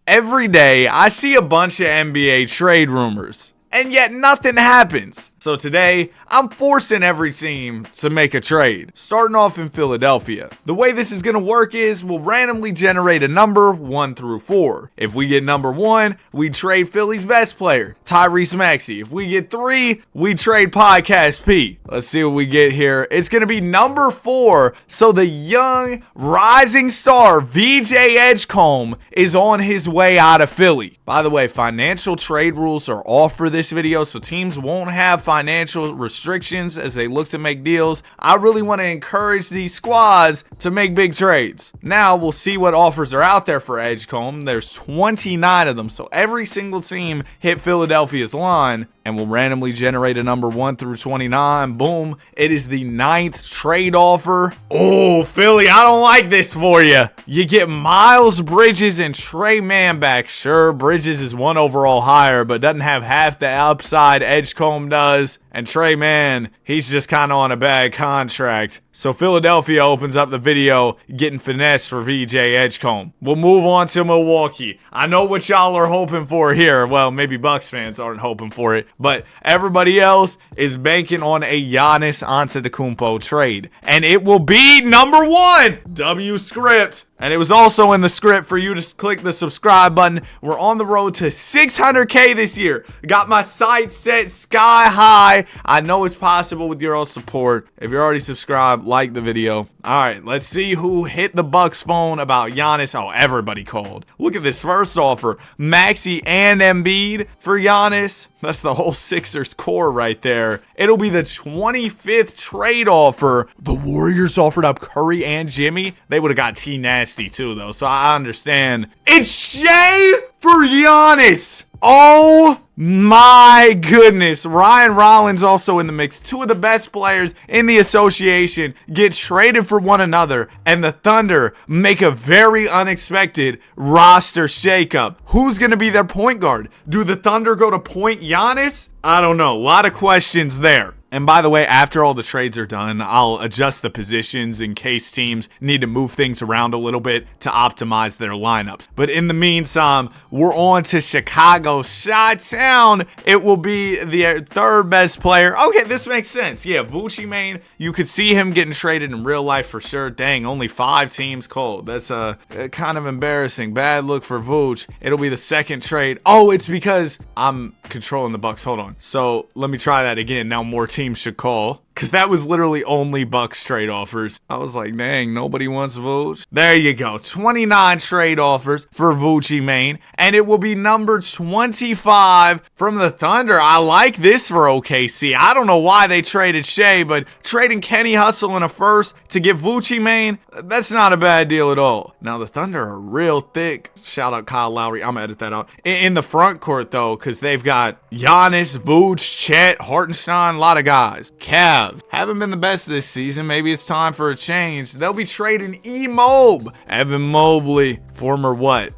every day I see a bunch of NBA trade rumors, and yet nothing happens. So today, I'm forcing every team to make a trade, starting off in Philadelphia. The way this is going to work is we'll randomly generate a number 1 through 4. If we get number 1, we trade Philly's best player, Tyrese Maxey. If we get 3, we trade Podcast P. Let's see what we get here. It's going to be number 4, so the young rising star VJ Edgecombe is on his way out of Philly. By the way, financial trade rules are off for this video, so teams won't have financial restrictions as they look to make deals. I really want to encourage these squads to make big trades. Now we'll see what offers are out there for Edgecombe. There's 29 of them, so every single team hit Philadelphia's line, and we'll randomly generate a number 1 through 29. Boom. It is the 9th trade offer. Oh, Philly, I don't like this for you. You get Miles Bridges and Trey Mann back. Sure, Bridges is 1 overall higher, but doesn't have half the upside Edgecombe does. And Trey Mann, he's just kind of on a bad contract. So Philadelphia opens up the video getting finesse for VJ Edgecombe. We'll move on to Milwaukee. I know what y'all are hoping for here. Well, maybe Bucks fans aren't hoping for it, but everybody else is banking on a Giannis Antetokounmpo trade. And it will be number 1, W script. And it was also in the script for you to click the subscribe button. We're on the road to 600K this year. Got my sights set sky high. I know it's possible with your own support. If you're already subscribed, like the video. All right, let's see who hit the Bucks phone about Giannis. Oh, everybody called. Look at this first offer. Maxey and Embiid for Giannis. That's the whole Sixers core right there. It'll be the 25th trade offer. The Warriors offered up Curry and Jimmy. They would have got T-Nasty too, though, so I understand. It's Shea for Giannis. Oh my goodness. Ryan Rollins also in the mix. 2 of the best players in the association get traded for one another, and the Thunder make a very unexpected roster shakeup. Who's going to be their point guard? Do the Thunder go to point Giannis? I don't know. A lot of questions there. And by the way, after all the trades are done, I'll adjust the positions in case teams need to move things around a little bit to optimize their lineups. But in the meantime, we're on to Chicago. Chi-Town, it will be the 3rd best player. Okay, this makes sense. Yeah, Vucci Mane, you could see him getting traded in real life for sure. Dang, only 5 teams called. That's kind of embarrassing. Bad look for Vooch. It'll be the 2nd trade. Oh, it's because I'm controlling the Bucks. Hold on. So let me try that again. Now more teams should call, because that was literally only Bucks trade offers. I was like, dang, nobody wants Vooch. There you go. 29 trade offers for Vucci Mane, and it will be number 25 from the Thunder. I like this for OKC. I don't know why they traded Shea, but trading Kenny Hustle in a first to get Vucci Mane, that's not a bad deal at all. Now, the Thunder are real thick. Shout out Kyle Lowry. I'm going to edit that out. In the front court, though, because they've got Giannis, Vooch, Chet, Hartenstein, a lot of guys. Cavs haven't been the best this season. Maybe it's time for a change. They'll be trading E-Mob. Evan Mobley, former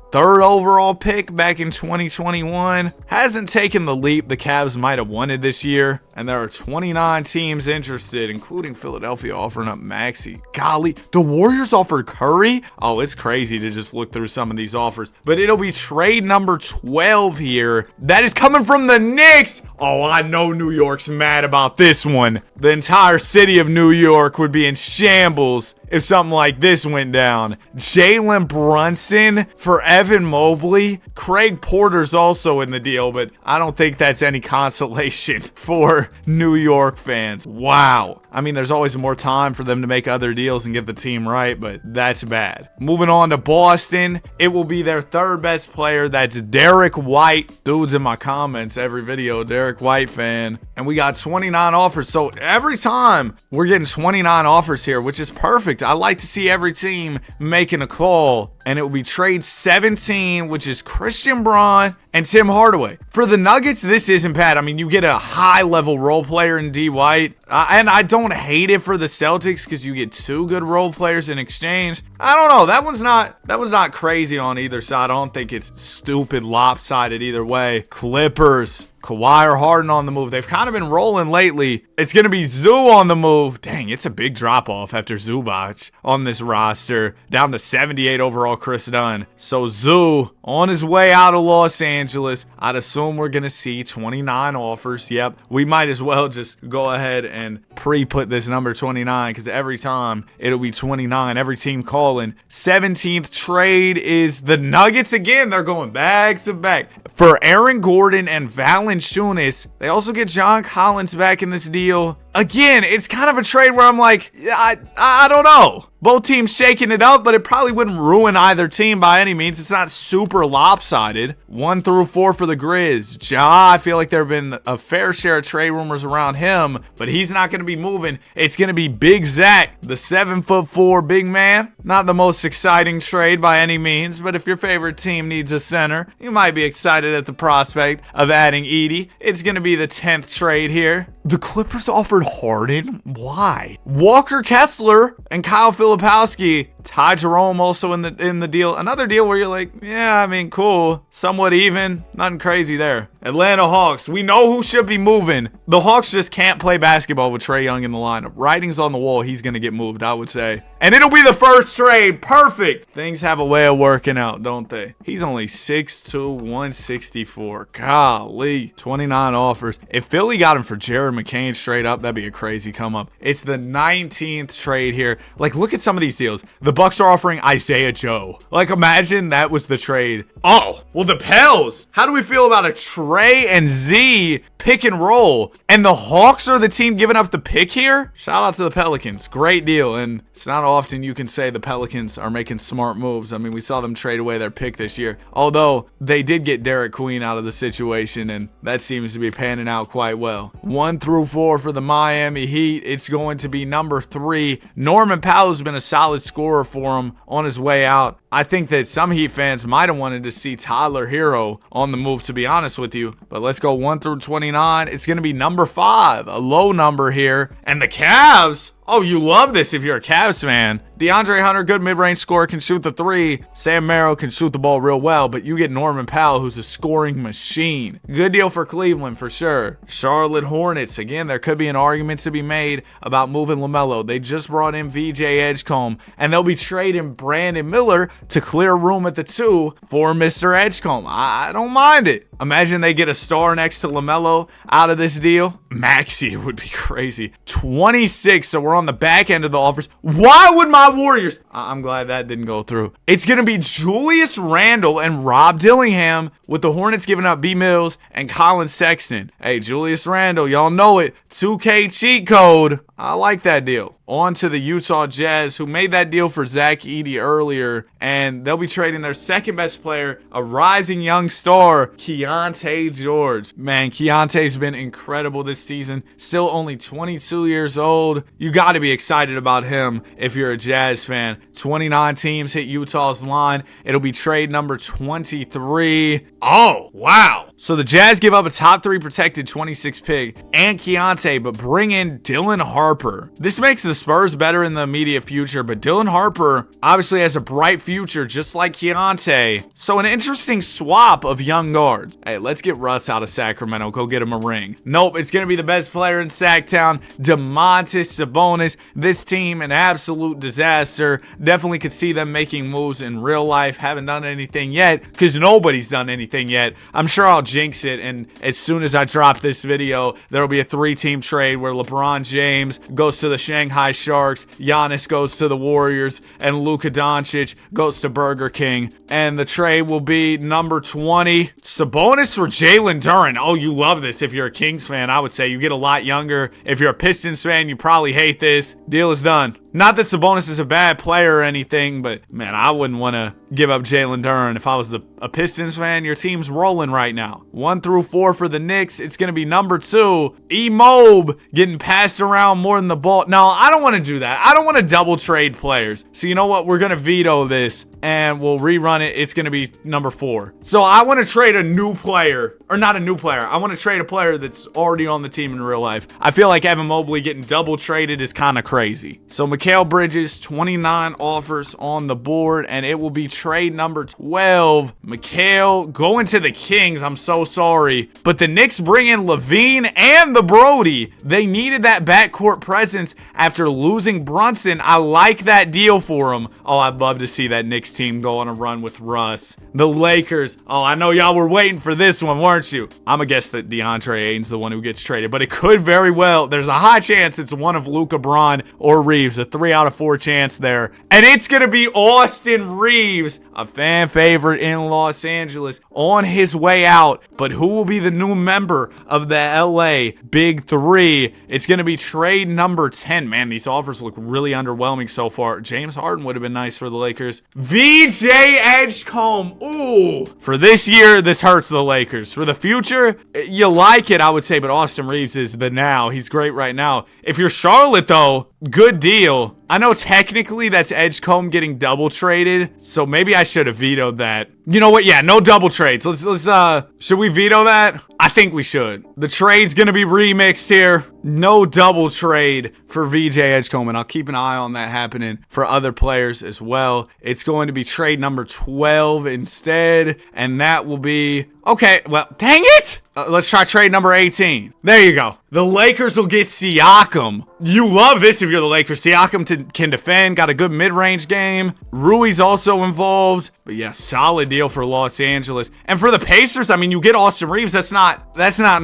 3rd overall pick back in 2021. Hasn't taken the leap the Cavs might have wanted this year. And there are 29 teams interested, including Philadelphia offering up Maxey. Golly, the Warriors offered Curry? Oh, it's crazy to just look through some of these offers. But it'll be trade number 12 here. That is coming from the Knicks. Oh, I know New York's mad about this one. The entire city of New York would be in shambles if something like this went down. Jalen Brunson for Evan Mobley. Craig Porter's also in the deal, but I don't think that's any consolation for New York fans. Wow. I mean, there's always more time for them to make other deals and get the team right, but that's bad. Moving on to Boston, it will be their 3rd best player. That's Derek White. Dudes in my comments every video, Derek White fan. And we got 29 offers. So every time we're getting 29 offers here, which is perfect. I like to see every team making a call. And it will be trade 17, which is Christian Braun and Tim Hardaway. For the Nuggets, this isn't bad. I mean, you get a high-level role player in D. White. And I don't hate it for the Celtics because you get 2 good role players in exchange. I don't know. That was not crazy on either side. I don't think it's stupid lopsided either way. Clippers. Kawhi or Harden on the move. They've kind of been rolling lately. It's going to be Zoo on the move. Dang, it's a big drop-off after Zubac on this roster. Down to 78 overall Chris Dunn. So Zoo on his way out of Los Angeles. I'd assume we're going to see 29 offers. Yep, we might as well just go ahead and pre-put this number 29 because every time it'll be 29. Every team calling. 17th trade is the Nuggets again. They're going back to back. For Aaron Gordon and Valanciunas, they also get John Collins back in this deal. Again, it's kind of a trade where I'm like, I don't know. Both teams shaking it up, but it probably wouldn't ruin either team by any means. It's not super lopsided. 1 through 4 for the Grizz. Ja, I feel like there have been a fair share of trade rumors around him, but he's not going to be moving. It's going to be Big Zach, the 7'4" big man. Not the most exciting trade by any means, but if your favorite team needs a center, you might be excited at the prospect of adding Edey. It's going to be the 10th trade here. The Clippers offered Harden? Why? Walker Kessler and Kyle Filipowski. Ty Jerome also in the deal. Another deal where you're like, yeah, I mean, cool. Somewhat even. Nothing crazy there. Atlanta Hawks. We know who should be moving. The Hawks just can't play basketball with Trae Young in the lineup. Writing's on the wall. He's going to get moved, I would say. And it'll be the first trade. Perfect. Things have a way of working out, don't they? He's only 6'2", 164. Golly. 29 offers. If Philly got him for Jared McCain straight up, that'd be a crazy come up. It's the 19th trade here. Like, look at some of these deals. The Bucks are offering Isaiah Joe. Like, imagine that was the trade. Oh, well, the Pels. How do we feel about a Trey and Z pick and roll? And the Hawks are the team giving up the pick here? Shout out to the Pelicans. Great deal. And it's not often you can say the Pelicans are making smart moves. I mean, we saw them trade away their pick this year. Although, they did get Derek Queen out of the situation, and that seems to be panning out quite well. 1 through 4 for the Miami Heat. It's going to be number 3. Norman Powell's been a solid scorer for him on his way out. I think that some Heat fans might have wanted to see Tyler Hero on the move, to be honest with you. But let's go 1 through 29. It's going to be number 5, a low number here. And the Cavs, oh, you love this if you're a Cavs fan. DeAndre Hunter, good mid-range scorer, can shoot the 3. Sam Merrill can shoot the ball real well, but you get Norman Powell, who's a scoring machine. Good deal for Cleveland, for sure. Charlotte Hornets, again, there could be an argument to be made about moving LaMelo. They just brought in VJ Edgecombe, and they'll be trading Brandon Miller to clear room at the 2 for Mr. Edgecombe. I don't mind it. Imagine they get a star next to LaMelo out of this deal. Maxey would be crazy. 26, so we're on the back end of the offers. Why would my Warriors? I'm glad that didn't go through. It's going to be Julius Randle and Rob Dillingham, with the Hornets giving up B. Mills and Colin Sexton. Hey, Julius Randle, y'all know it. 2K cheat code. I like that deal. On to the Utah Jazz, who made that deal for Zach Edey earlier, and they'll be trading their second best player, a rising young star, Keontae George. Man, Keontae's been incredible this season. Still only 22 years old. You got to be excited about him if you're a Jazz fan. 29 teams hit Utah's line. It'll be trade number 23. Oh, wow. So the Jazz give up a top 3 protected 26 pick and Keontae, but bring in Dylan Harper. This makes the Spurs better in the immediate future, but Dylan Harper obviously has a bright future just like Keontae. So an interesting swap of young guards. Hey, let's get Russ out of Sacramento. Go get him a ring. Nope, it's going to be the best player in Sacktown, Domantas Sabonis. This team, an absolute disaster. Definitely could see them making moves in real life. Haven't done anything yet because nobody's done anything yet. I'm sure I'll jinx it, and as soon as I drop this video, there'll be a 3-team trade where LeBron James goes to the Shanghai Sharks, Giannis goes to the Warriors, and Luka Doncic goes to Burger King. And the trade will be number 20, Sabonis for Jalen Duren. Oh, you love this if you're a Kings fan. I would say you get a lot younger. If you're a Pistons fan, you probably hate this. Deal is done. Not that Sabonis is a bad player or anything, but man, I wouldn't want to give up Jalen Duren if I was a Pistons fan. Your team's rolling right now. 1 through 4 for the Knicks. It's going to be number 2, E-Mob, getting passed around more than the ball. No, I don't want to do that. I don't want to double trade players. So you know what? We're going to veto this and we'll rerun it. It's going to be number 4. So I want to trade a new player, or not a new player. I want to trade a player that's already on the team in real life. I feel like Evan Mobley getting double traded is kind of crazy. So Mikal Bridges, 29 offers on the board, and it will be trade number 12. Mikal going to the Kings. I'm so sorry. But the Knicks bring in Levine and the Brody. They needed that backcourt presence after losing Brunson. I like that deal for them. Oh, I'd love to see that Knicks Celtics team go on a run with Russ. The Lakers. Oh, I know y'all were waiting for this one, weren't you? I'm gonna guess that DeAndre Ayton's the one who gets traded, but it could very well. There's a high chance it's one of Luka, Braun, or Reeves. A 3 out of 4 chance there. And it's gonna be Austin Reeves, a fan favorite in Los Angeles, on his way out. But who will be the new member of the LA Big Three? It's gonna be trade number 10. Man, these offers look really underwhelming so far. James Harden would have been nice for the Lakers. VJ Edgecombe. Ooh. For this year, this hurts the Lakers. For the future, you like it, I would say, but Austin Reeves is the now. He's great right now. If you're Charlotte, though, good deal. I know technically that's Edgecombe getting double traded, so maybe I should have vetoed that. You know what? Yeah, no double trades. Should we veto that? I think we should. The trade's gonna be remixed here. No double trade for VJ Edgecombe, and I'll keep an eye on that happening for other players as well. It's going to be trade number 12 instead, and that will be... Okay, well, dang it! Let's try trade number 18. There you go. The Lakers will get Siakam. You love this if you're the Lakers. Siakam can defend, got a good mid-range game. Rui's also involved. But yeah, solid deal for Los Angeles. And for the Pacers, I mean, you get Austin Reeves. That's not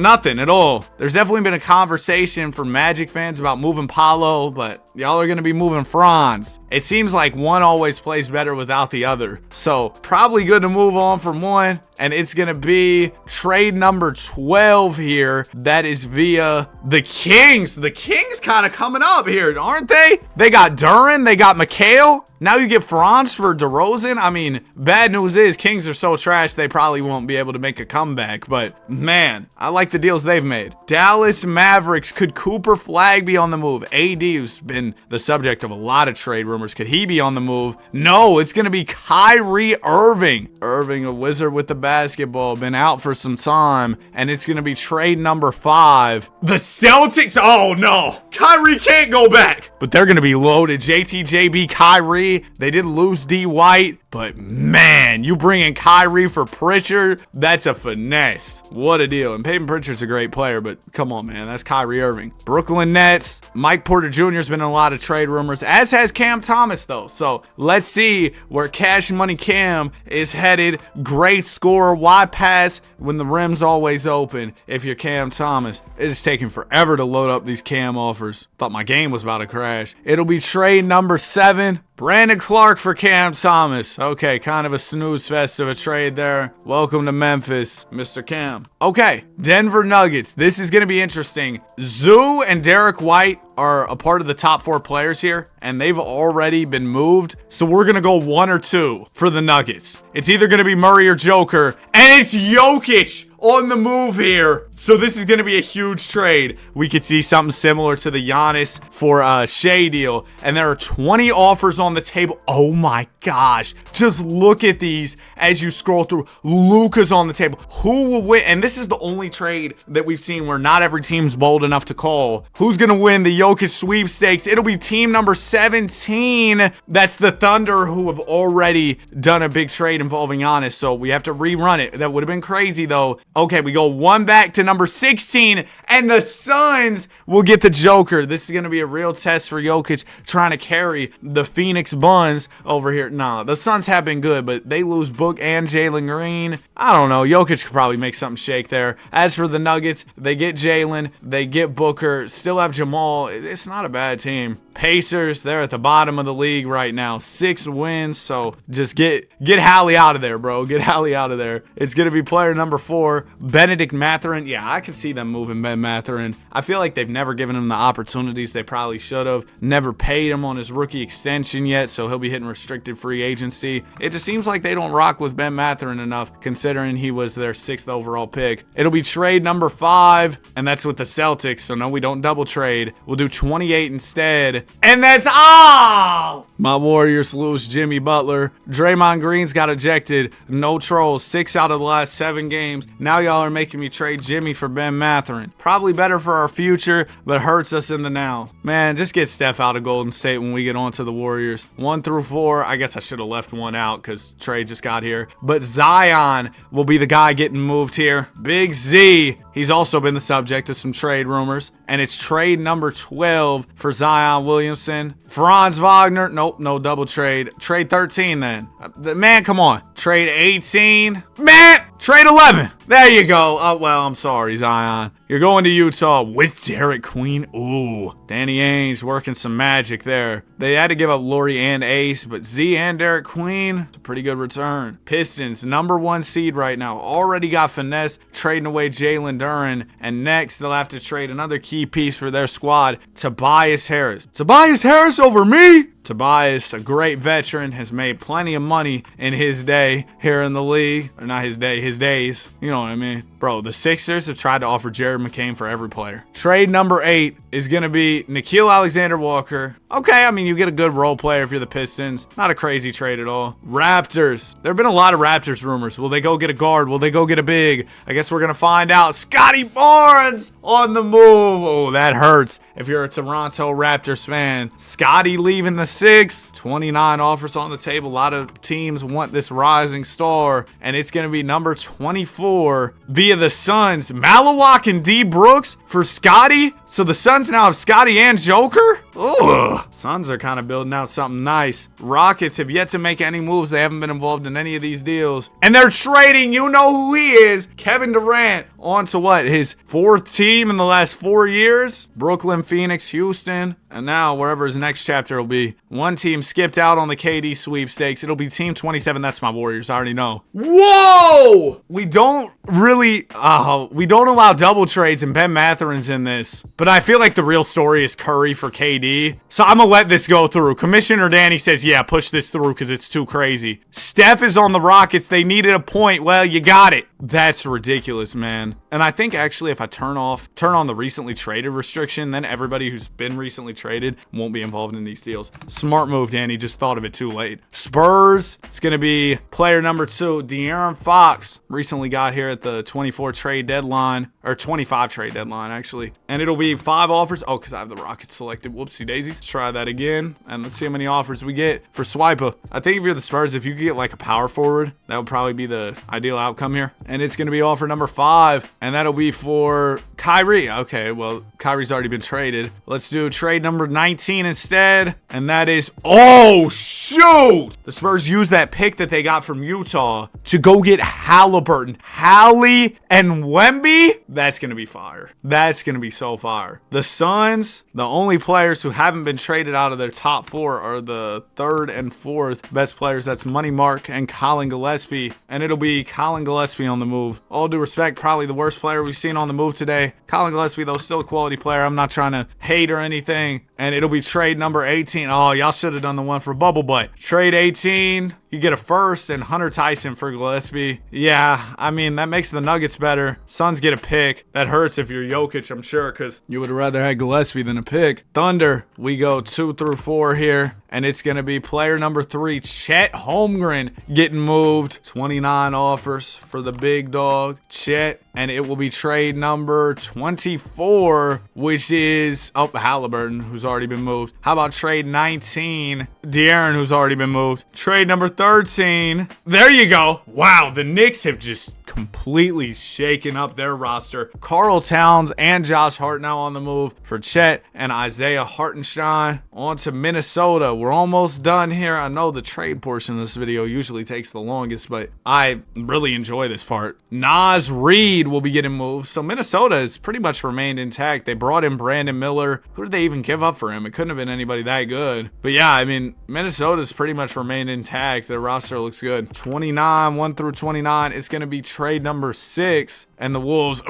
nothing at all. There's definitely been a conversation for Magic fans about moving Paolo, but y'all are going to be moving Franz. It seems like one always plays better without the other. So probably good to move on from one. And it's going to be trade number 12 here. That is via the Kings. The Kings kind of coming up here, aren't they? They got Duren. They got McHale. Now you get Franz for DeRozan. I mean, bad news is Kings are so trash they probably won't be able to make a comeback. But man, I like the deals they've made. Dallas Mavericks. Could Cooper Flag be on the move? AD, who's been the subject of a lot of trade rumors. Could he be on the move? No, it's going to be Kyrie Irving. Irving, a wizard with the basketball, been out for some time. And it's going to be trade number 5. The Celtics. Oh no, Kyrie can't go back. But they're going to be loaded. JTJB, Kyrie. They did lose D White, but man, you bring in Kyrie for Pritchard, that's a finesse. What a deal. And Peyton Pritchard's a great player, but come on, man, that's Kyrie Irving. Brooklyn Nets. Mike Porter Jr. has been in a lot of trade rumors, as has Cam Thomas, though. So let's see where Cash Money Cam is headed. Great scorer. Why pass when the rim's always open if you're Cam Thomas? It is taking forever to load up these Cam offers. Thought my game was about to crash. It'll be trade number 7. Brandon Clark for Cam Thomas. Okay, kind of a snooze fest of a trade there. Welcome to Memphis, Mr. Cam. Okay, Denver Nuggets. This is going to be interesting. Zoo and Derek White are a part of the top 4 players here, and they've already been moved. So we're going to go 1 or 2 for the Nuggets. It's either going to be Murray or Joker, and it's Jokic on the move here. So this is going to be a huge trade. We could see something similar to the Giannis for Shea deal. And there are 20 offers on the table. Oh my gosh. Just look at these as you scroll through. Luka's on the table. Who will win? And this is the only trade that we've seen where not every team's bold enough to call. Who's going to win the Jokic sweepstakes? It'll be team number 17. That's the Thunder, who have already done a big trade involving Giannis. So we have to rerun it. That would have been crazy though. Okay, we go 1 back to number 16, and the Suns will get the Joker. This is going to be a real test for Jokic trying to carry the Phoenix Buns over here. Nah, the Suns have been good, but they lose Book and Jalen Green. I don't know. Jokic could probably make something shake there. As for the Nuggets, they get Jalen, they get Booker, still have Jamal. It's not a bad team. Pacers, they're at the bottom of the league right now. 6 wins, so just get Hallie out of there, bro. Get Hallie out of there. It's going to be player number 4, Benedict Mathurin. Yeah, I can see them moving Ben Mathurin. I feel like they've never given him the opportunities they probably should have. Never paid him on his rookie extension yet, so he'll be hitting restricted free agency. It just seems like they don't rock with Ben Mathurin enough, considering he was their 6th overall pick. It'll be trade number 5, and that's with the Celtics, so no, we don't double trade. We'll do 28 instead. And that's all! My Warriors lose Jimmy Butler. Draymond Green's got ejected. No trolls. 6 out of the last 7 games. Now y'all are making me trade Jimmy for Ben Mathurin. Probably better for our future, but hurts us in the now. Man, just get Steph out of Golden State when we get on to the Warriors. 1 through 4. I guess I should have left 1 out because Trey just got here. But Zion will be the guy getting moved here. Big Z. He's also been the subject of some trade rumors. And it's trade number 12 for Zion Williamson. Williamson. Franz Wagner. Nope, no double trade. Trade 13 then. Man, come on. Trade 18. Man, trade 11. There you go. Oh, well, I'm sorry, Zion. You're going to Utah with Derek Queen. Ooh, Danny Ainge working some magic there. They had to give up Laurie and Ace, but Z and Derek Queen, it's a pretty good return. Pistons, #1 seed right now. Already got finesse, trading away Jalen Duren. And next, they'll have to trade another key piece for their squad, Tobias Harris. Tobias Harris over me? Tobias, a great veteran, has made plenty of money in his day here in the league. Or not his day, his days. You know what I mean? Bro, the Sixers have tried to offer Jared McCain for every player. Trade number 8 is going to be Nickeil Alexander-Walker. Okay, I mean, you get a good role player if you're the Pistons. Not a crazy trade at all. Raptors. There have been a lot of Raptors rumors. Will they go get a guard? Will they go get a big? I guess we're going to find out. Scotty Barnes on the move. Oh, that hurts if you're a Toronto Raptors fan. Scotty leaving the 6. 29 offers on the table. A lot of teams want this rising star, and it's going to be number 24 via the Suns. Malawak and D. Brooks for Scotty. So the Suns now have Scotty and Joker? Ugh. Suns are kind of building out something nice. Rockets have yet to make any moves. They haven't been involved in any of these deals. And they're trading, you know who he is, Kevin Durant, on to what, his 4th team in the last 4 years? Brooklyn, Phoenix, Houston, and now wherever his next chapter will be. One team skipped out on the KD sweepstakes. It'll be team 27. That's my Warriors. I already know. Whoa! We don't allow double trades, and Ben Matherin's in this. But I feel like the real story is Curry for KD. So I'm going to let this go through. Commissioner Danny says, yeah, push this through because it's too crazy. Steph is on the Rockets. They needed a point. Well, you got it. That's ridiculous, man. And I think actually if I turn on the recently traded restriction, then everybody who's been recently traded won't be involved in these deals. Smart move, Danny. Just thought of it too late. Spurs, it's going to be player number 2, De'Aaron Fox. Recently got here at the 24 trade deadline, or 25 trade deadline, actually. And it'll be 5 offers. Oh, because I have the Rockets selected. Whoopsie daisies. Let's try that again. And let's see how many offers we get for Swipa. I think if you're the Spurs, if you could get like a power forward, that would probably be the ideal outcome here. And it's going to be offer number 5. And that'll be for Kyrie. Okay, well, Kyrie's already been traded. Let's do trade number 19 instead. And that is, oh, shoot! The Spurs used that pick that they got from Utah to go get Halliburton. Hallie and Wemby? That's going to be fire. That's going to be so fire. The Suns, the only players who haven't been traded out of their top 4 are the 3rd and 4th best players. That's Money Mark and Colin Gillespie. And it'll be Colin Gillespie on the move. All due respect, probably the worst player we've seen on the move today. Colin Gillespie, though, still a quality player. I'm not trying to hate or anything. And it'll be trade number 18. Oh, y'all should have done the one for Bubble Butt. Trade 18. You get a 1st and Hunter Tyson for Gillespie. Yeah, I mean, that makes the Nuggets better. Suns get a pick. That hurts if you're Jokic, I'm sure, because you would have rather had Gillespie than a pick. Thunder, we go 2 through 4 here. And it's going to be player number 3, Chet Holmgren, getting moved. 29 offers for the big dog, Chet. And it will be trade number 24, which is, oh, Halliburton, who's already been moved. How about trade 19? De'Aaron, who's already been moved. Trade number 13. There you go. Wow, the Knicks have just completely shaken up their roster. Karl Towns and Josh Hart now on the move for Chet and Isaiah Hartenstein. On to Minnesota. We're almost done here. I know the trade portion of this video usually takes the longest, but I really enjoy this part. Naz Reid will be getting moved. So Minnesota has pretty much remained intact. They brought in Brandon Miller. Who did they even give up for him? It couldn't have been anybody that good. But yeah, I mean, Minnesota's pretty much remained intact. Their roster looks good. 29, 1 through 29. It's going to be trade number 6. And the Wolves,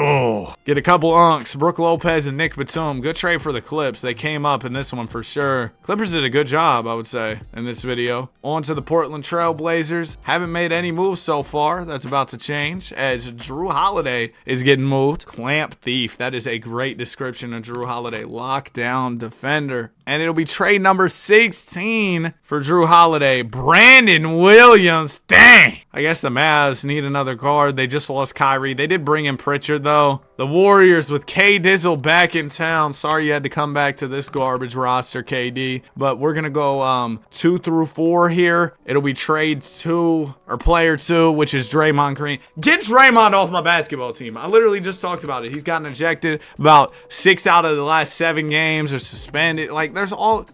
get a couple unks. Brook Lopez and Nick Batum. Good trade for the Clips. They came up in this one for sure. Clippers did a good job, I would say, in this video. On to the Portland Trail Blazers. Haven't made any moves so far. That's about to change as Drew Holiday is getting moved. Clamp Thief. That is a great description of Drew Holiday. Lockdown defender. And it'll be trade number 16 for Drew Holiday. Brandon Williams. Dang. I guess the Mavs need another guard. They just lost Kyrie. They did bring in Pritchard, though. The Warriors with K Dizzle back in town. Sorry you had to come back to this garbage roster, KD. But we're going to go 2 through 4 here. It'll be trade 2 or player 2, which is Draymond Green. Get Draymond off my basketball team. I literally just talked about it. He's gotten ejected about 6 out of the last 7 games or suspended. Like,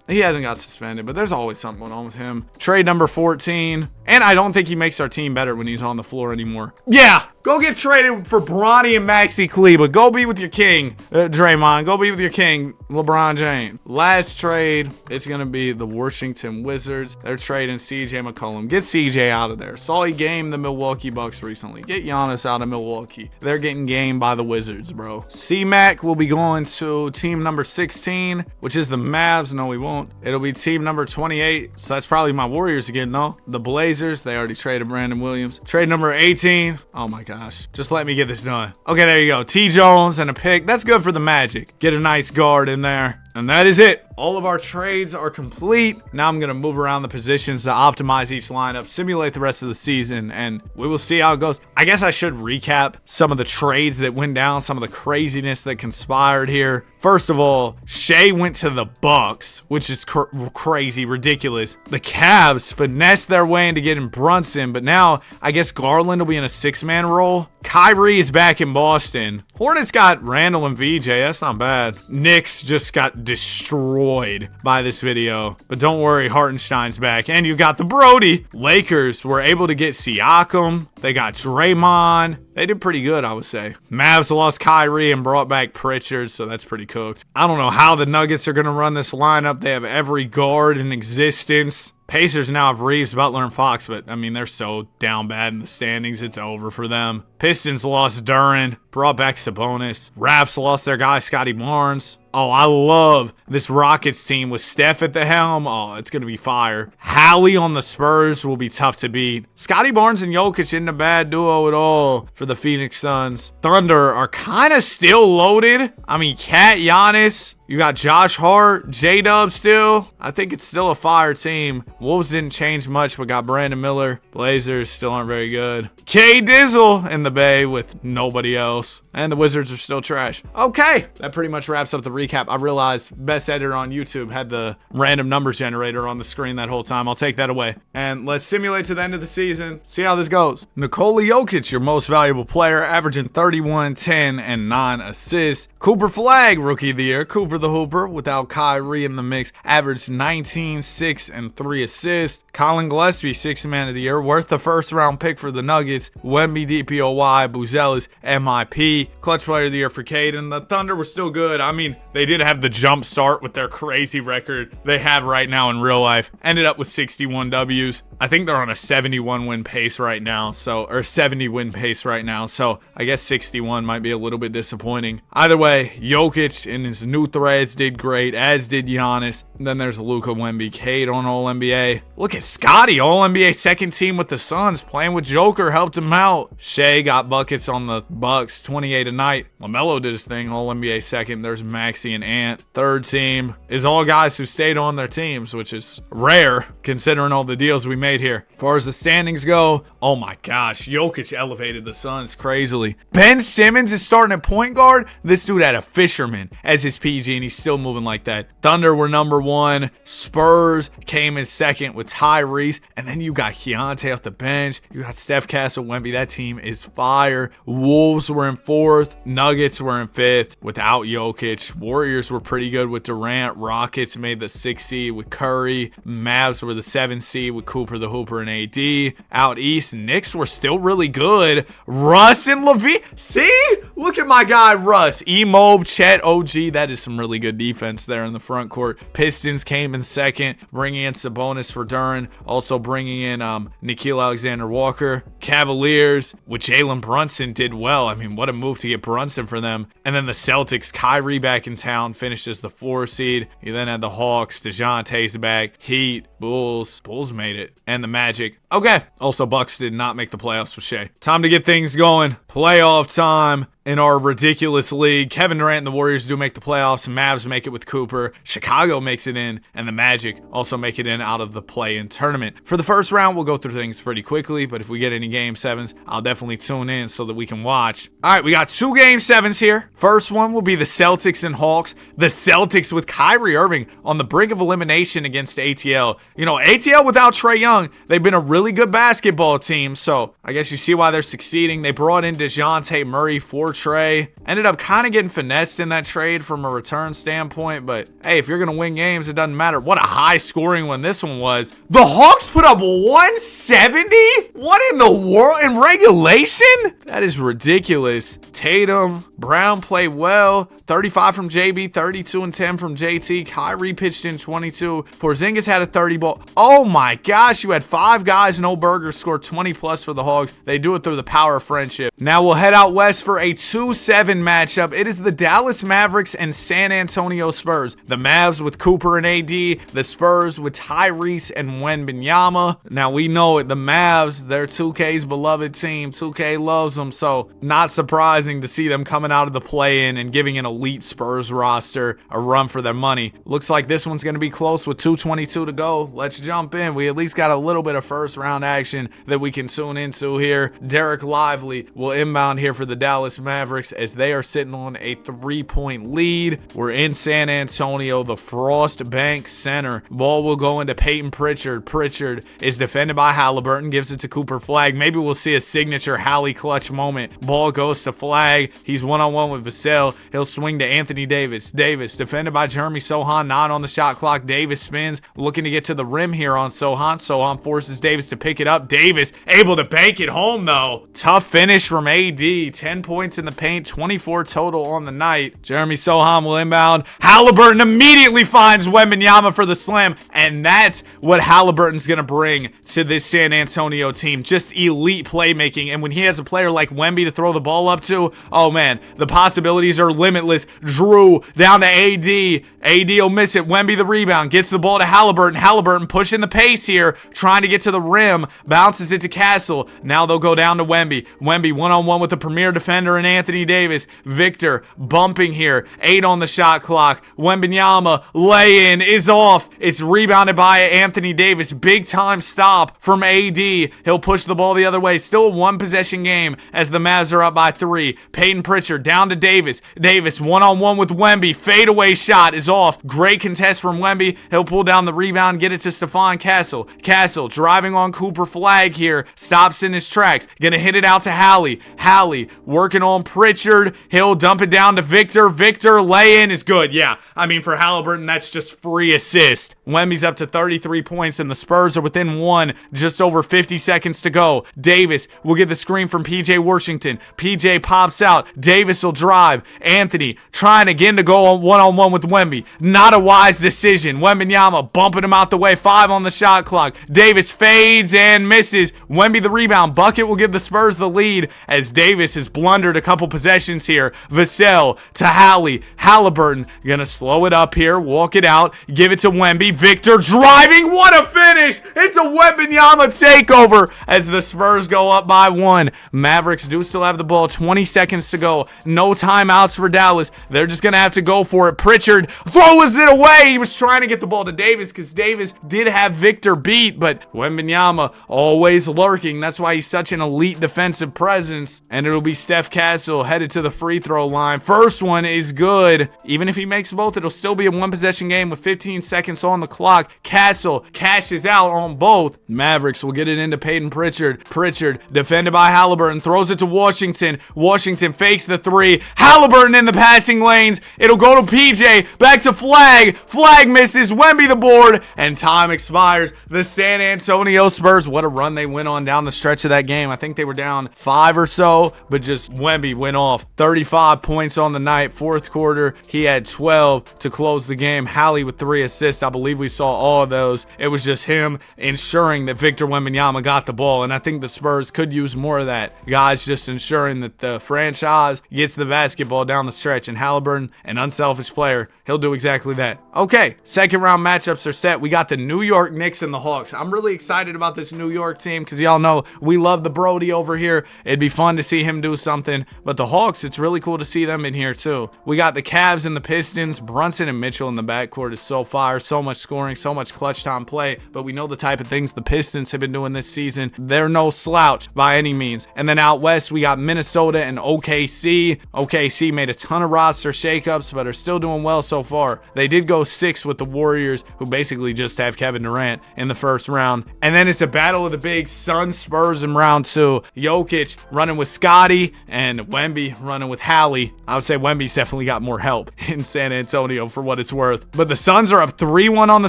he hasn't got suspended, but there's always something going on with him. Trade number 14. And I don't think he makes our team better when he's on the floor anymore. Yeah, go get traded for Bronny and Maxi Kleber. Go be with your king, Draymond. Go be with your king, LeBron James. Last trade, it's going to be the Washington Wizards. They're trading CJ McCollum. Get CJ out of there. Saw he gamed the Milwaukee Bucks recently. Get Giannis out of Milwaukee. They're getting gamed by the Wizards, bro. C-Mac will be going to team number 16, which is the Mavs. No, we won't. It'll be team number 28. So that's probably my Warriors again, no? The Blazers. They already traded Brandon Williams. Trade number 18. Oh my gosh. Just let me get this done. Okay, there you go. T. Jones and a pick. That's good for the Magic. Get a nice guard in there. And that is it. All of our trades are complete. Now I'm going to move around the positions to optimize each lineup, simulate the rest of the season, and we will see how it goes. I guess I should recap some of the trades that went down, some of the craziness that conspired here. First of all, Shea went to the Bucks, which is crazy, ridiculous. The Cavs finessed their way into getting Brunson, but now I guess Garland will be in a 6-man role. Kyrie is back in Boston. Hornets got Randall and VJ. That's not bad. Knicks just got destroyed by this video. But don't worry, Hartenstein's back. And you got the Brody. Lakers were able to get Siakam. They got Draymond. They did pretty good, I would say. Mavs lost Kyrie and brought back Pritchard, so that's pretty cooked. I don't know how the Nuggets are going to run this lineup. They have every guard in existence. Pacers now have Reeves, Butler, and Fox, but, I mean, they're so down bad in the standings, it's over for them. Pistons lost Duran, brought back Sabonis. Raps lost their guy, Scotty Barnes. Oh, I love this Rockets team with Steph at the helm. Oh, it's going to be fire. Hallie on the Spurs will be tough to beat. Scotty Barnes and Jokic isn't a bad duo at all for the Phoenix Suns. Thunder are kind of still loaded. I mean, Cat, Giannis. You got Josh Hart, J-Dub still. I think it's still a fire team. Wolves didn't change much, but got Brandon Miller. Blazers still aren't very good. K Dizzle in the Bay with nobody else. And the Wizards are still trash. Okay, that pretty much wraps up the recap. I realized best editor on YouTube had the random number generator on the screen that whole time. I'll take that away. And let's simulate to the end of the season. See how this goes. Nikola Jokic, your most valuable player, averaging 31, 10, and 9 assists. Cooper Flag, Rookie of the Year. Cooper the Hooper, without Kyrie in the mix, averaged 19, 6, and 3 assists. Colin Gillespie, 6th Man of the Year, worth the first-round pick for the Nuggets. Wemby, DPOY, Buzelis, MIP. Clutch Player of the Year for Cade, and the Thunder were still good. I mean, they did have the jump start with their crazy record they have right now in real life. Ended up with 61 W's. I think they're on a 71 win pace right now, or 70 win pace right now, so I guess 61 might be a little bit disappointing. Either way, Jokic in his new threads did great, as did Giannis. And then there's Luka, Wemby, Cade on All-NBA. Look at Scotty, All-NBA second team with the Suns, playing with Joker, helped him out. Shea got buckets on the Bucks, 28 a night. LaMelo did his thing, All-NBA second. There's Maxey and Ant. Third team is all guys who stayed on their teams, which is rare considering all the deals we made here. As far as the standings go, oh my gosh, Jokic elevated the Suns crazily. Ben Simmons is starting at point guard. This dude had a fisherman as his PG, and he's still moving like that. Thunder were number 1. Spurs came in second with Tyrese. And then you got Keontae off the bench. You got Steph, Castle, Wemby. That team is fire. Wolves were in 4th. Nuggets were in 5th without Jokic. Warriors were pretty good with Durant. Rockets made the 6th seed with Curry. Mavs were the 7th seed with Cooper the Hooper and AD. Out east, Knicks were still really good. Russ and LaVine. See? Look at my guy Russ. E-Mob, Chet, OG. That is some really good defense there in the front court. Pistons came in second, bringing in Sabonis for Duran. Also bringing in Nickeil Alexander-Walker. Cavaliers with Jalen Brunson did well. I mean, what a move to get Brunson for them. And then the Celtics, Kyrie back in town, finished as the 4 seed. You then had the Hawks, DeJounte's back, Heat, Bulls. Bulls made it. And the Magic. Okay. Also, Bucks did not make the playoffs with Shea. Time to get things going. Playoff time. in our ridiculous league. Kevin Durant and the Warriors do make the playoffs. Mavs make it with Cooper. Chicago makes it in, and the Magic also make it in out of the play-in tournament. For the first round, we'll go through things pretty quickly, but if we get any Game 7s, I'll definitely tune in so that we can watch. All right, we got 2 Game 7s here. First one will be the Celtics and Hawks. The Celtics with Kyrie Irving on the brink of elimination against ATL. You know, ATL without Trae Young, they've been a really good basketball team, so I guess you see why they're succeeding. They brought in DeJounte Murray for Trae. Ended up kind of getting finessed in that trade from a return standpoint, but hey, if you're going to win games, it doesn't matter. What a high scoring one this one was. The Hawks put up 170? What in the world? In regulation? That is ridiculous. Tatum, Brown played well. 35 from JB, 32 and 10 from JT. Kyrie pitched in 22. Porzingis had a 30 ball. Oh my gosh, you had 5 guys, no burgers, scored 20 plus for the Hogs. They do it through the power of friendship. Now we'll head out west for a 2-7 matchup. It is the Dallas Mavericks and San Antonio Spurs. The Mavs with Cooper and AD. The Spurs with Tyrese and Wembanyama. Now we know it. The Mavs, they're 2K's beloved team. 2K loves them, so not surprising to see them coming out of the play-in and giving an elite Spurs roster a run for their money. Looks like this one's going to be close with 2:22 to go. Let's jump in. We at least got a little bit of first round action that we can tune into here. Derek Lively will inbound here for the Dallas Mavericks as they are sitting on a 3-point lead. We're in San Antonio, the Frost Bank Center. Ball will go into Peyton Pritchard. Pritchard is defended by Halliburton, gives it to Cooper Flagg. Maybe we'll see a signature Hallie clutch moment. Ball goes to Flagg. He's one-on-one with Vassell. He'll swing to Anthony Davis. Davis defended by Jeremy Sohan, 9 on the shot clock. Davis spins, looking to get to the rim here on Sohan. Sohan forces Davis to pick it up. Davis able to bank it home though. Tough finish from AD. 10 points in the paint, 24 total on the night. Jeremy Sohan will inbound. Halliburton immediately finds Wembanyama for the slam, and that's what Halliburton's gonna bring to this San Antonio team. Just elite playmaking, and when he has a player like Wemby to throw the ball up to, oh man, the possibilities are limitless. Drew down to AD. AD will miss it. Wemby the rebound. Gets the ball to Halliburton. Halliburton pushing the pace here. Trying to get to the rim. Bounces it to Castle. Now they'll go down to Wemby. Wemby one-on-one with the premier defender and Anthony Davis. Victor bumping here. 8 on the shot clock. Wembanyama lay-in is off. It's rebounded by Anthony Davis. Big time stop from AD. He'll push the ball the other way. Still a 1-possession game as the Mavs are up by 3. Peyton Pritchard down to Davis. Davis one-on-one with Wemby. Fadeaway shot is off. Great contest from Wemby. He'll pull down the rebound, get it to Stephon Castle. Castle driving on Cooper Flagg here. Stops in his tracks. Gonna hit it out to Hallie. Hallie working on Pritchard. He'll dump it down to Victor. Victor lay-in is good. Yeah, I mean for Halliburton, that's just free assist. Wemby's up to 33 points and the Spurs are within 1. Just over 50 seconds to go. Davis will get the screen from PJ Washington. PJ pops out. Davis will drive. Anthony trying again to go on one-on-one with Wemby. Not a wise decision. Wembanyama bumping him out the way. 5 on the shot clock. Davis fades and misses. Wemby the rebound. Bucket will give the Spurs the lead as Davis has blundered a couple possessions here. Vassell to Hallie. Halliburton gonna slow it up here. Walk it out. Give it to Wemby. Victor driving. What a finish. It's a Wembanyama takeover as the Spurs go up by 1. Mavericks do still have the ball. 20 seconds to go. No timeouts for Dallas. They're just going to have to go for it. Pritchard throws it away. He was trying to get the ball to Davis because Davis did have Victor beat, but Wembanyama always lurking. That's why he's such an elite defensive presence. And it'll be Steph Castle headed to the free throw line. First one is good. Even if he makes both, it'll still be a 1-possession game with 15 seconds on the clock. Castle cashes out on both. Mavericks will get it into Peyton Pritchard. Pritchard defended by Halliburton. Throws it to Washington. Washington fakes the 3. Halliburton in the passing lanes. It'll go to PJ. Back to Flagg. Flagg misses. Wemby the board. And time expires. The San Antonio Spurs. What a run they went on down the stretch of that game. I think they were down 5 or so, but just Wemby went off. 35 points on the night. Fourth quarter, he had 12 to close the game. Hallie with 3 assists. I believe believe we saw all of those. It was just him ensuring that Victor Wembanyama got the ball, and I think the Spurs could use more of that. Guys just ensuring that the franchise gets the basketball down the stretch, and Halliburton, an unselfish player, he'll do exactly that. Okay, second round matchups are set. We got the New York Knicks and the Hawks. I'm really excited about this New York team because y'all know we love the Brody over here. It'd be fun to see him do something, but the Hawks, it's really cool to see them in here too. We got the Cavs and the Pistons. Brunson and Mitchell in the backcourt is so fire, so much scoring, so much clutch time play, but we know the type of things the Pistons have been doing this season. They're no slouch by any means. And then out west, we got Minnesota and OKC. OKC made a ton of roster shakeups, but are still doing well so far. They did go 6 with the Warriors, who basically just have Kevin Durant in the first round. And then it's a battle of the big Suns Spurs in round 2. Jokic running with Scotty and Wemby running with Hallie. I would say Wemby's definitely got more help in San Antonio for what it's worth. But the Suns are up 3-1 on the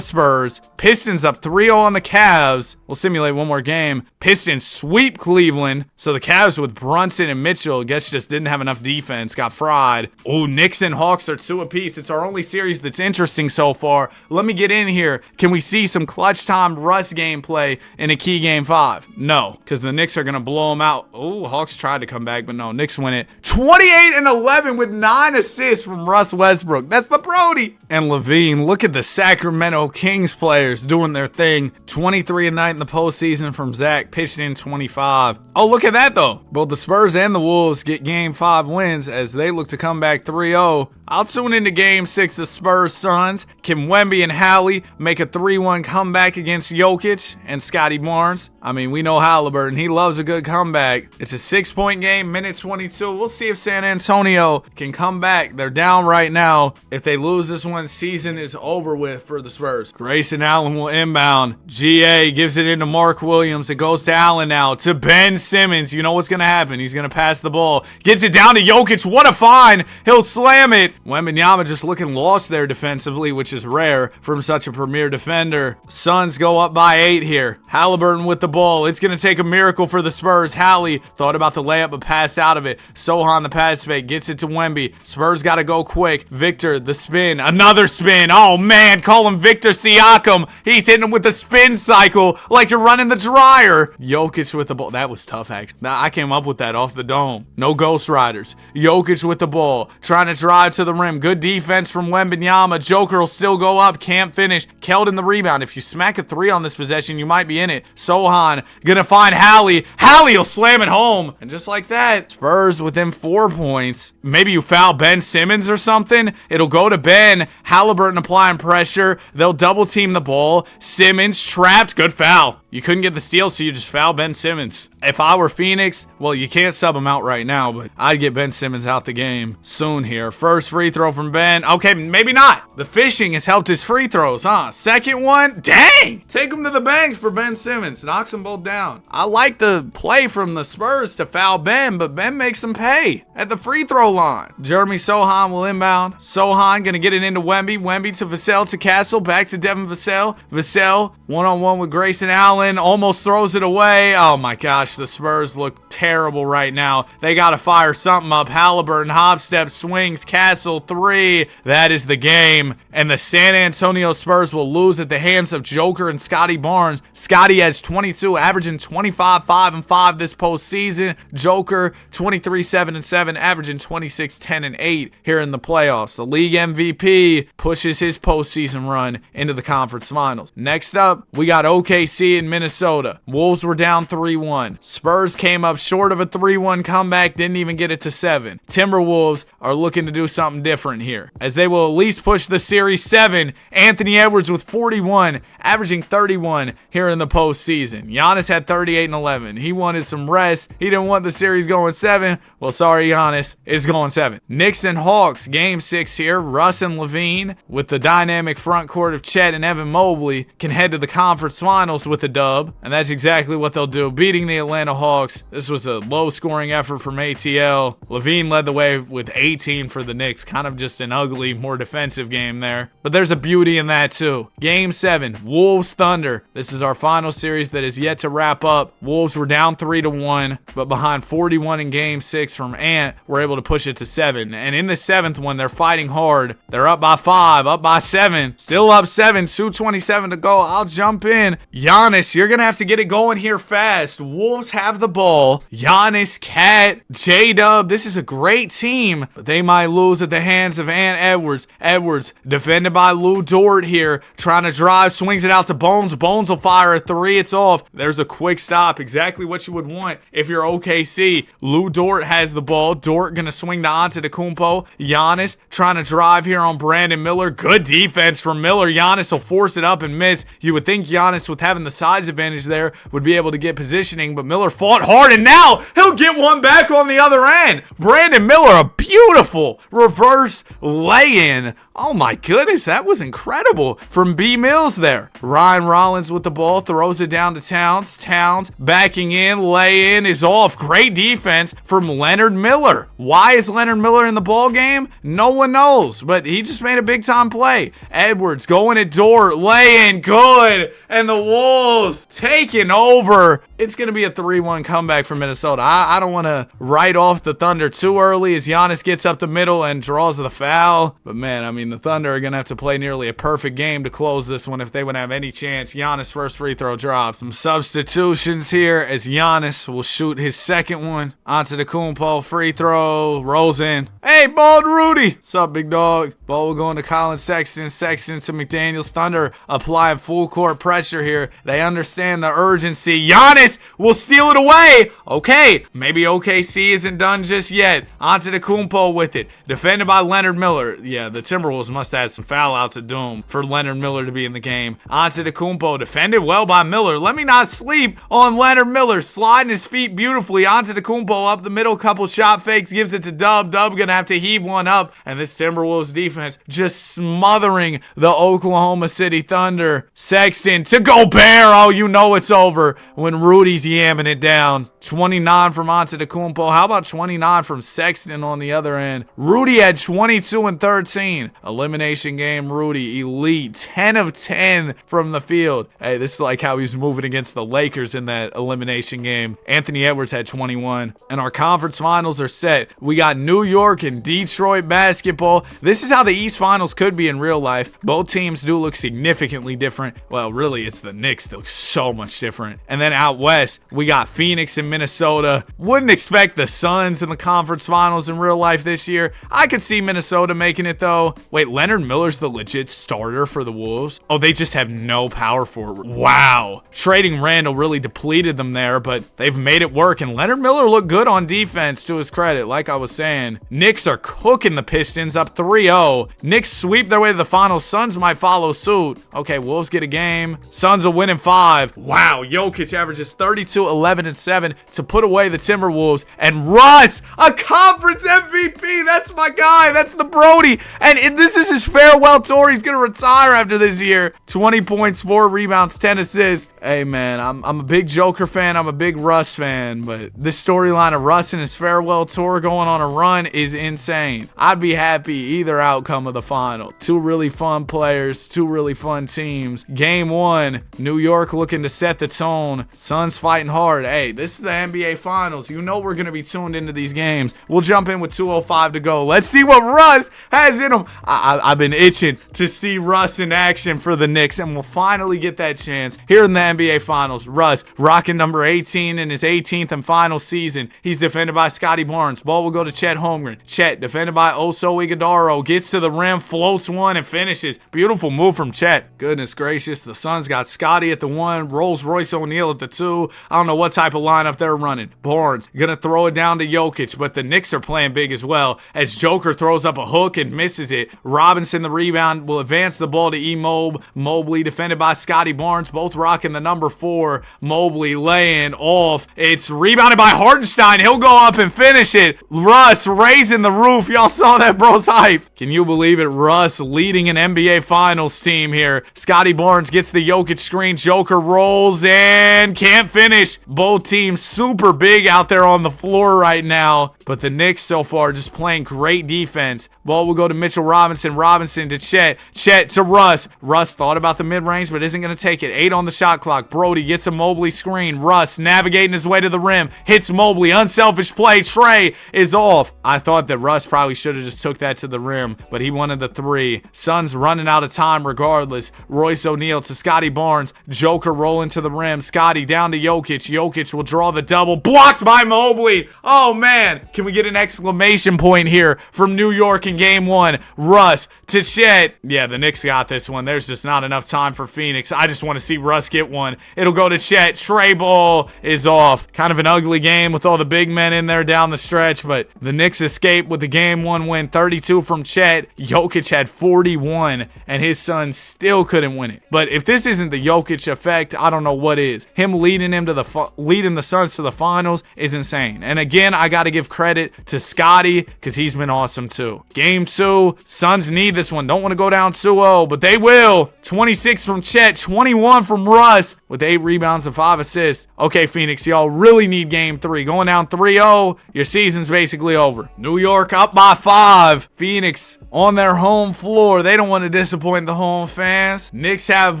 Spurs. Pistons up 3-0 on the Cavs. We'll simulate one more game. Pistons sweep Cleveland. So the Cavs with Brunson and Mitchell, I guess just didn't have enough defense. Got fried. Oh, Knicks and Hawks are 2 apiece. It's our only series that's interesting so far. Let me get in here. Can we see some clutch time Russ gameplay in a key game 5? No, because the Knicks are going to blow them out. Oh, Hawks tried to come back, but no, Knicks win it. 28-11 with 9 assists from Russ Westbrook. That's the Brody. And Levine, look at the Sacramento Kings players doing their thing. 23 a night in the postseason from Zach, pitched in 25. Oh, look at that though. Both the Spurs and the Wolves get game 5 wins as they look to come back 3-0. I'll tune into game 6 of Spurs Suns. Can Wemby and Hallie make a 3-1 comeback against Jokic and Scotty Barnes? I mean, we know Halliburton. He loves a good comeback. It's a 6-point game, minute 22. We'll see if San Antonio can come back. They're down right now. If they lose this one, season is over with for the Spurs. Grayson Allen will inbound. GA gives it into Mark Williams. It goes to Allen now. To Ben Simmons. You know what's going to happen. He's going to pass the ball. Gets it down to Jokic. What a find. He'll slam it. Wembanyama just looking lost there defensively, which is rare from such a premier defender. Suns go up by 8 here. Halliburton with the ball. It's going to take a miracle for the Spurs. Hallie thought about the layup but passed out of it. Sohan the pass fake. Gets it to Wemby. Spurs got to go quick. Victor the spin. Another spin. Oh man, call him Victor Siakam. He's hitting him with the spin cycle like you're running the dryer. Jokic with the ball. That was tough actually. Nah, I came up with that off the dome. No Ghost Riders. Jokic with the ball. Trying to drive to the rim. Good defense from Wembanyama. Joker will still go up. Can't finish. Keldon the rebound. If you smack a 3 on this possession, you might be in it. Sohan gonna find Hallie. Hallie will slam it home. And just like that, Spurs within 4 points. Maybe you foul Ben Simmons or something. It'll go to Ben. Halliburton applying pressure. They'll double team the ball. Simmons trapped. Good foul. You couldn't get the steal, so you just foul Ben Simmons. If I were Phoenix, well, you can't sub him out right now, but I'd get Ben Simmons out the game soon here. First free throw from Ben. Okay, maybe not. The fishing has helped his free throws, huh? Second one. Dang! Take him to the bank for Ben Simmons. Knocks them both down. I like the play from the Spurs to foul Ben, but Ben makes them pay at the free throw line. Jeremy Sohan will inbound. Sohan gonna get it into Wemby. Wemby to Vassell to Castle. Back to Devin Vassell. Vassell one-on-one with Grayson Allen. Almost throws it away. Oh my gosh, the Spurs look terrible right now. They gotta fire something up. Halliburton, hop step, swings, Castle, 3. That is the game. And the San Antonio Spurs will lose at the hands of Joker and Scotty Barnes. Scotty has 22, averaging 25, 5, and 5 this postseason. Joker, 23, 7, and 7, averaging 26, 10, and 8 here in the playoffs. The league MVP pushes his postseason run into the conference finals. Next up, we got OKC and Minnesota. Wolves were down 3-1. Spurs came up short of a 3-1 comeback, didn't even get it to 7. Timberwolves are looking to do something different here, as they will at least push the series 7. Anthony Edwards with 41, averaging 31 here in the postseason. Giannis had 38 and 11. He wanted some rest. He didn't want the series going 7. Well, sorry, Giannis. It's going 7. Knicks and Hawks, game 6 here. Russ and Levine with the dynamic front court of Chet and Evan Mobley can head to the conference finals with a dub, and that's exactly what they'll do, beating the Atlanta Hawks. This was a low-scoring effort from ATL. Levine led the way with 18 for the Knicks, kind of just an ugly, more defensive game there. But there's a beauty in that too. Game 7, Wolves Thunder. This is our final series that is yet to wrap up. Wolves were down 3-1, but behind 41 in Game 6 from Ant, were able to push it to 7. And in the 7th one, they're fighting hard. They're up by 5, up by 7, still up 7, 2:27 to go. I'll jump in. Giannis, you're gonna have to get it going here fast. Wolves have the ball. Giannis, Cat, J-Dub. This is a great team, but they might lose at the hands of Ant Edwards. Edwards, defended by Lou Dort here, trying to drive, swings it out to Bones. Bones will fire a 3. It's off. There's a quick stop. Exactly what you would want if you're OKC. Lou Dort has the ball. Dort gonna swing to Antetokounmpo. Giannis trying to drive here on Brandon Miller. Good defense from Miller. Giannis will force it up and miss. You would think Giannis, with having the size advantage there, would be able to get positioning, but Miller fought hard, and now he'll get one back on the other end. Brandon Miller, a beautiful reverse lay-in. Oh my goodness, that was incredible from B. Mills there. Ryan Rollins with the ball, throws it down to Towns. Towns backing in, lay-in is off. Great defense from Leonard Miller. Why is Leonard Miller in the ball game? No one knows, but he just made a big-time play. Edwards going at Dort, lay-in, good, and the Wolves taking over. It's going to be a 3-1 comeback for Minnesota. I don't want to write off the Thunder too early as Giannis gets up the middle and draws the foul. But man, I mean, the Thunder are going to have to play nearly a perfect game to close this one if they would have any chance. Giannis' first free throw drops. Some substitutions here as Giannis will shoot his second one. Antetokounmpo, free throw, rolls in. Hey, Bald Rudy. What's up, big dog? Ball will go into Colin Sexton. Sexton to McDaniels. Thunder applying full court pressure here. They understand the urgency. Giannis will steal it away. Okay, maybe OKC isn't done just yet. Antetokounmpo with it. Defended by Leonard Miller. Yeah, the Timberwolves must have had some foul outs at Doom for Leonard Miller to be in the game. Antetokounmpo defended well by Miller. Let me not sleep on Leonard Miller. Sliding his feet beautifully. Antetokounmpo up the middle. Couple shot fakes. Gives it to Dub. Dub gonna have to heave one up. And this Timberwolves defense just smothering the Oklahoma City Thunder. Sexton to Gobert. Oh, you know it's over when Rudy's yamming it down. 29 from Antetokounmpo. How about 29 from Sexton on the other end? Rudy had 22 and 13. Elimination game, Rudy, elite. 10 of 10 from the field. Hey, this is like how he's moving against the Lakers in that elimination game. Anthony Edwards had 21. And our conference finals are set. We got New York and Detroit basketball. This is how the East Finals could be in real life. Both teams do look significantly different. Well, really, it's the Knicks that look so much different. And then out west, we got Phoenix and Minnesota. Wouldn't expect the Suns in the conference finals in real life this year. I could see Minnesota making it though. Wait, Leonard Miller's the legit starter for the Wolves? Oh, they just have no power forward. Wow. Trading Randall really depleted them there, but they've made it work. And Leonard Miller looked good on defense, to his credit, like I was saying. Knicks are cooking the Pistons up 3-0. Knicks sweep their way to the finals. Suns might follow suit. Okay, Wolves get a game. Suns will win in 5. Wow, Jokic averages 32, 11, and 7 to put away the Timberwolves. And Russ, a conference MVP. That's my guy. That's the Brody. And this is his farewell tour. He's going to retire after this year. 20 points, 4 rebounds, 10 assists. Hey, man, I'm a big Joker fan. I'm a big Russ fan. But this storyline of Russ and his farewell tour going on a run is insane. I'd be happy either outcome of the final. 2 really fun players, 2 really fun teams. Game 1, New York looking to set the tone. Suns fighting hard. Hey, this is the NBA Finals. You know we're going to be tuned into these games. We'll jump in with 2:05 to go. Let's see what Russ has in him. I've been itching to see Russ in action for the Knicks, and we'll finally get that chance here in the NBA Finals. Russ rocking number 18 in his 18th and final season. He's defended by Scotty Barnes. Ball will go to Chet Holmgren. Chet defended by Oso Ighodaro. Gets to the rim, floats one, and finishes. Beautiful move from Chet. Goodness gracious. The Suns got Scotty at the 1, Rolls Royce O'Neal at the 2. I don't know what type of lineup they're running. Barnes gonna throw it down to Jokic, but the Knicks are playing big as well as Joker throws up a hook and misses it. Robinson, the rebound, will advance the ball to Mobley, defended by Scotty Barnes. Both rocking the number 4. Mobley laying off. It's rebounded by Hartenstein. He'll go up and finish it. Russ raising the roof. Y'all saw that, bro's hype. Can you believe it? Russ leading an NBA Finals team here. Scotty Barnes gets the Jokic screen. Joker rolls and can't finish. Both teams super big out there on the floor right now. But the Knicks so far just playing great defense. Ball will go to Mitchell Robinson. Robinson to Chet. Chet to Russ. Russ thought about the mid-range, but isn't going to take it. 8 on the shot clock. Brody gets a Mobley screen. Russ navigating his way to the rim. Hits Mobley. Unselfish play. Trey is off. I thought that Russ probably should have just took that to the rim, but he wanted the 3. Suns running out of time regardless. Royce O'Neal to Scotty Barnes. Joker rolling to the rim. Scotty down to Jokic. Jokic will draw the double. Blocked by Mobley. Oh, man. Can we get an exclamation point here from New York in game 1? Russ to Chet. Yeah, the Knicks got this one. There's just not enough time for Phoenix. I just want to see Russ get one. It'll go to Chet. Trey ball is off. Kind of an ugly game with all the big men in there down the stretch, but the Knicks escape with the game 1 win. 32 from Chet. Jokic had 41, and his Suns still couldn't win it. But if this isn't the Jokic effect, I don't know what is. Him leading the Suns to the finals is insane. And again, I got to give credit to Scotty because he's been awesome too. Game 2, Suns need this one. Don't want to go down 2-0, but they will. 26 from Chet, 21 from Russ with 8 rebounds and 5 assists. Okay, Phoenix, y'all really need game 3. Going down 3-0, your season's basically over. New York up by 5. Phoenix on their home floor. They don't want to disappoint the home fans. Knicks have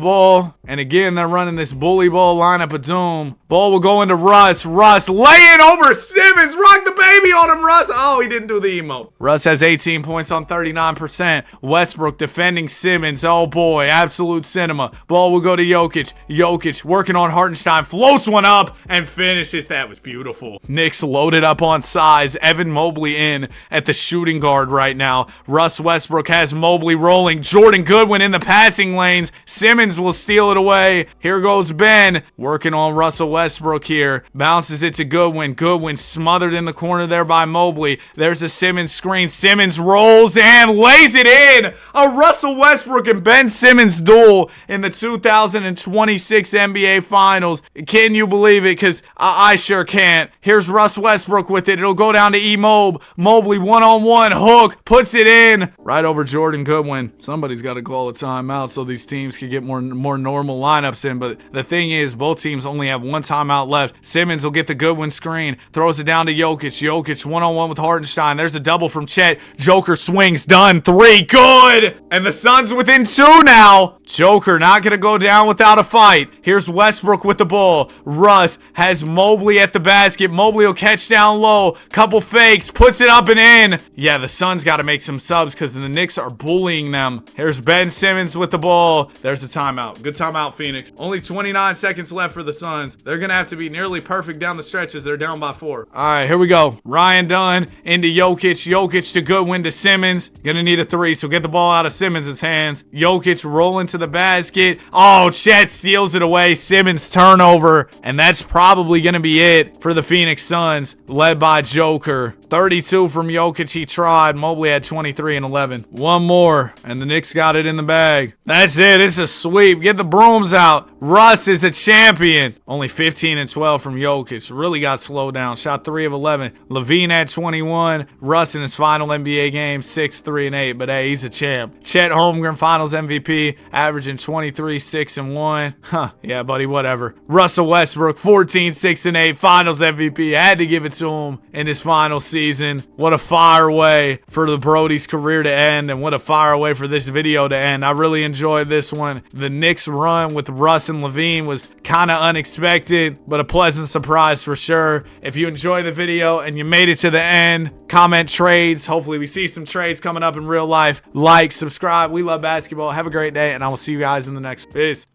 ball, and again, they're running this bully ball lineup of doom. Ball will go into Russ. Russ laying over Simmons. Rock the baby on him, Russ. Oh, he didn't do the emote. Russ has 18 points on 39%. Westbrook defending Simmons. Oh, boy. Absolute cinema. Ball will go to Jokic. Jokic working on Hartenstein. Floats one up and finishes. That was beautiful. Knicks loaded up on size. Evan Mobley in at the shooting guard right now. Russ Westbrook has Mobley rolling. Jordan Goodwin in the passing lanes. Simmons will steal it away. Here goes Ben working on Russell Westbrook here. Bounces it to Goodwin. Goodwin smothered in the corner there by Mobley. There's a Simmons screen. Simmons rolls and lays it in. A Russell Westbrook and Ben Simmons duel in the 2026 NBA Finals. Can you believe it? Because I sure can't. Here's Russ Westbrook with it. It'll go down to E-Mob. Mobley one-on-one hook. Puts it in. Right over Jordan Goodwin. Somebody's got to call a timeout so these teams can get more normal lineups in. But the thing is, both teams only have one timeout left. Simmons will get the Goodwin screen. Throws it down to Jokic. Jokic one-on-one with Hartenstein. There's a double from Chet. Joker swings. Done. 3. Good. And the Suns within 2 now. Joker not going to go down without a fight. Here's Westbrook with the ball. Russ has Mobley at the basket. Mobley will catch down low. Couple fakes. Puts it up and in. Yeah, the Suns got to make some subs because the Knicks are bullying them. Here's Ben Simmons with the ball. There's a timeout. Good timeout, Phoenix. Only 29 seconds left for the Suns. They're going to have to be nearly perfect down the stretch as they're down by 4. All right, here we go. Ryan Dunn into Jokic. Jokic to Goodwin to Simmons. Going to need a 3, so get the ball out of Simmons' hands. Jokic rolling to the basket. Oh, Chet steals it away. Simmons turnover. And that's probably going to be it for the Phoenix Suns, led by Joker. 32 from Jokic. He tried. Mobley had 23 and 11. One more, and the Knicks got it in the bag. That's it. It's a sweep. Get the brooms out. Russ is a champion. Only 15 and 12 from Jokic. Really got slowed down. Shot 3 of 11. Levine had 21. Russ in his final NBA game, 6, 3, and 8. But hey, he's a champ. Chet Holmgren, Finals MVP, averaging 23, 6, and 1. Huh. Yeah, buddy, whatever. Russell Westbrook, 14, 6, and 8. Finals MVP. I had to give it to him in his final season. What a fire way for the Brody's career to end, and what a fire way for this video to end. I really enjoyed this one. The Knicks run with Russ and Levine was kind of unexpected, but a pleasant surprise for sure. If you enjoyed the video and you made it to the end, comment trades. Hopefully we see some trades coming up in real life. Like, subscribe. We love basketball. Have a great day, and I will see you guys in the next. Peace.